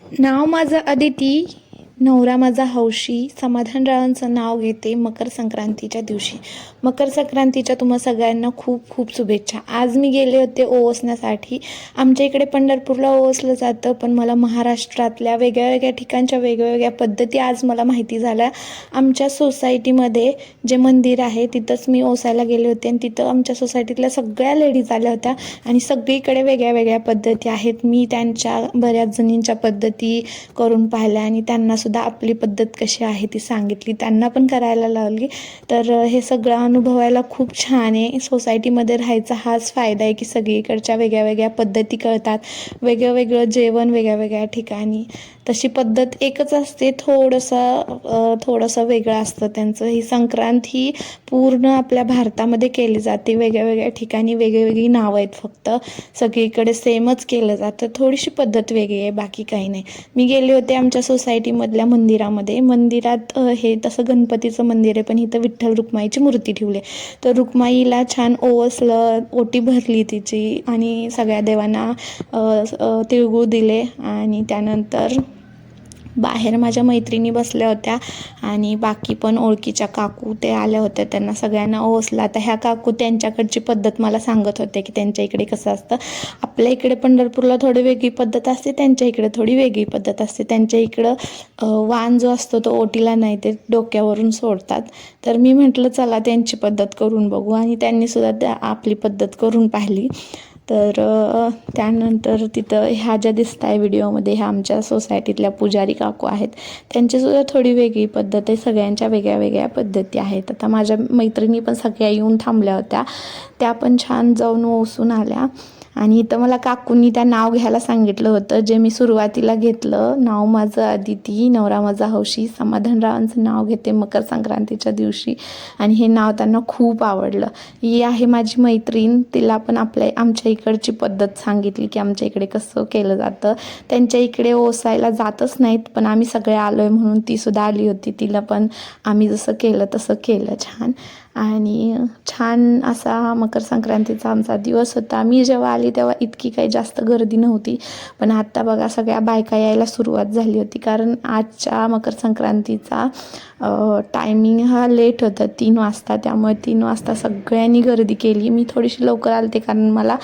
नाव माझं अदिती, नवरा माझा हौशी. समाधानरावांचं नाव घेते मकर संक्रांतीच्या दिवशी. मकर संक्रांतीच्या तुम्हा सगळ्यांना खूप खूप शुभेच्छा. आज मी गेले होते ओवसण्यासाठी. आमच्या इकडे पंढरपूरला ओवसलं जातं, पण मला महाराष्ट्रातल्या वेगळ्या वेगळ्या ठिकाणच्या वेगवेगळ्या पद्धती आज मला माहिती झाल्या. आमच्या सोसायटीमध्ये जे मंदिर आहे तिथंच मी ओसायला गेले होते आणि तिथं आमच्या सोसायटीतल्या सगळ्या लेडीज आल्या होत्या आणि सगळीकडे वेगळ्या वेगळ्या पद्धती आहेत. मी त्यांच्या बऱ्याच जणींच्या पद्धती करून पाहिल्या आणि त्यांना सुद्धा आपली पद्धत कशी आहे ती सांगितली, त्यांना पण करायला लावली. तर हे सगळं अनुभवायला खूप छान आहे. सोसायटीमध्ये राहायचा हाच फायदा आहे की सगळीकडच्या वेगळ्या वेगळ्या पद्धती कळतात, वेगळं वेगळं जेवण वेगळ्या वेगळ्या ठिकाणी. तशी पद्धत एकच असते, थोडंसं वेगळं असतं त्यांचं. ही संक्रांत ही पूर्ण आपल्या भारतामध्ये केली जाते. वेगळ्या वेगळ्या ठिकाणी वेगळी नावं आहेत, फक्त सगळीकडे सेमच केलं जातं. थोडीशी पद्धत वेगळी आहे, बाकी काही नाही. मी गेले होते आमच्या सोसायटीमधल्या मंदिरामध्ये. मंदिरात हे तसं गणपतीचं मंदिर आहे, पण इथं विठ्ठल रुक्माईची मूर्ती ठेवली. तर रुक्माईला छान ओवसलं, ओटी भरली तिची आणि सगळ्या देवांना तिळगुळ दिले. आणि त्यानंतर बाहेर माझ्या मैत्रिणी बसल्या होत्या आणि बाकी पण ओळखीच्या काकू ते आल्या होत्या. त्यांना सगळ्यांना ओवसला. आता ह्या काकू त्यांच्याकडची पद्धत मला सांगत होते की त्यांच्या इकडे कसं असतं. आपल्या इकडे पंढरपूरला थोडी वेगळी पद्धत असते, त्यांच्या इकडे थोडी वेगळी पद्धत असते. त्यांच्या इकडं वाण जो असतो तो ओटीला नाही, ते डोक्यावरून सोडतात. तर मी म्हटलं चला त्यांची पद्धत करून बघू, आणि त्यांनी सुद्धा आपली पद्धत करून पाहिली. तर त्यानंतर तिथं ह्या ज्या दिसत आहे व्हिडिओमध्ये, ह्या आमच्या सोसायटीतल्या पुजारी काकू आहेत. त्यांचीसुद्धा थोडी वेगळी पद्धत आहे. सगळ्यांच्या वेगळ्या वेगळ्या पद्धती आहेत. आता माझ्या मैत्रिणी पण सगळ्या येऊन थांबल्या होत्या, त्या पण छान जाऊन ओसून आल्या. आणि इथं मला काकूंनी त्या नाव घ्यायला सांगितलं होतं, जे मी सुरुवातीला घेतलं. नाव माझं अदिती, नवरा माझा हौशी. समाधानरावांचं नाव घेते मकर संक्रांतीच्या दिवशी, आणि हे नाव त्यांना खूप आवडलं. ही आहे माझी मैत्रीण, तिला पण आमच्या इकडची पद्धत सांगितली की आमच्या इकडे कसं केलं जातं. त्यांच्या इकडे ओसायला जातच नाहीत, पण आम्ही सगळे आलो आहे म्हणून ती सुद्धा आली होती. तिला पण आम्ही जसं केलं तसं केलं छान. आणि छान असा मकर संक्रांतीचा आमचा दिवस होता. मी जेव्हा आली तेव्हा इतकी काही जास्त गर्दी नव्हती, पण आत्ता बघा सगळ्या बायका यायला सुरुवात झाली होती. कारण आजच्या मकर संक्रांतीचा टायमिंग हा लेट होता, 3 वाजता. त्यामुळे 3 वाजता सगळ्यांनी गर्दी केली. मी थोडीशी लवकर आले कारण मला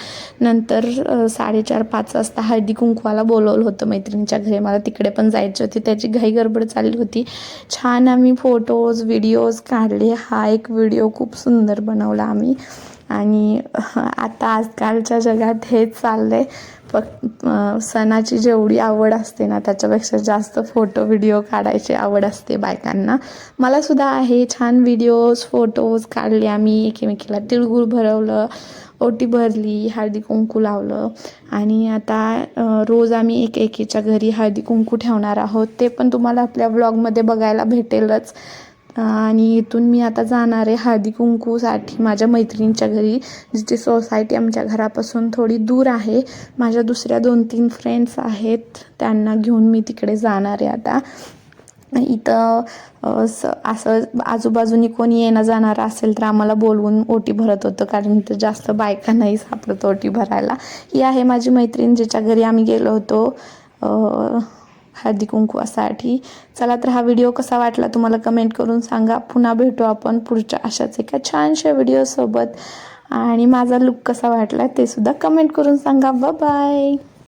नंतर 4:30-5 वाजता हळदी कुंकवाला बोलवलं होतं मैत्रिणीच्या घरी. मला तिकडे पण जायचे होते, त्याची घाई गडबड चालली होती. छान आम्ही फोटोज व्हिडिओज काढले. हा एक व्हिडिओ खूप सुंदर बनवला आम्ही. आणि आता आजकालच्या जगात हेच चाललं आहे. फक्त सणाची जेवढी आवड असते ना, त्याच्यापेक्षा जास्त फोटो व्हिडिओ काढायची आवड असते बायकांना. मला सुद्धा आहे. छान व्हिडिओज फोटोज काढले आम्ही. एकमेकीला तिळगुळ भरवलं, ओटी भरली, हळदी कुंकू लावलं. आणि आता रोज आम्ही एकेकीच्या घरी हळदी कुंकू ठेवणार आहोत. ते पण तुम्हाला आपल्या व्लॉगमध्ये बघायला भेटेलच. आणि इथून मी आता जाणार आहे हळदी कुंकूसाठी माझ्या मैत्रिणींच्या घरी, जिची सोसायटी आमच्या घरापासून थोडी दूर आहे. माझ्या दुसऱ्या 2-3 फ्रेंड्स आहेत, त्यांना घेऊन मी तिकडे जाणार आहे आता. इथं असं आजूबाजूनी कोणी येणं जाणारं असेल तर आम्हाला बोलवून ओटी भरत होतं, कारण इथं जास्त बायका नाही सापडत ओटी भरायला. ही आहे माझी मैत्रीण, जिच्या घरी आम्ही गेलो होतो हळदी कुंकवासाठी. चला, तर हा व्हिडिओ कसा वाटला तुम्हाला कमेंट करून सांगा. पुन्हा भेटू आपण पुढच्या अशाच एका छानशा व्हिडिओसोबत. आणि माझा लुक कसा वाटला ते सुद्धा कमेंट करून सांगा. बाय.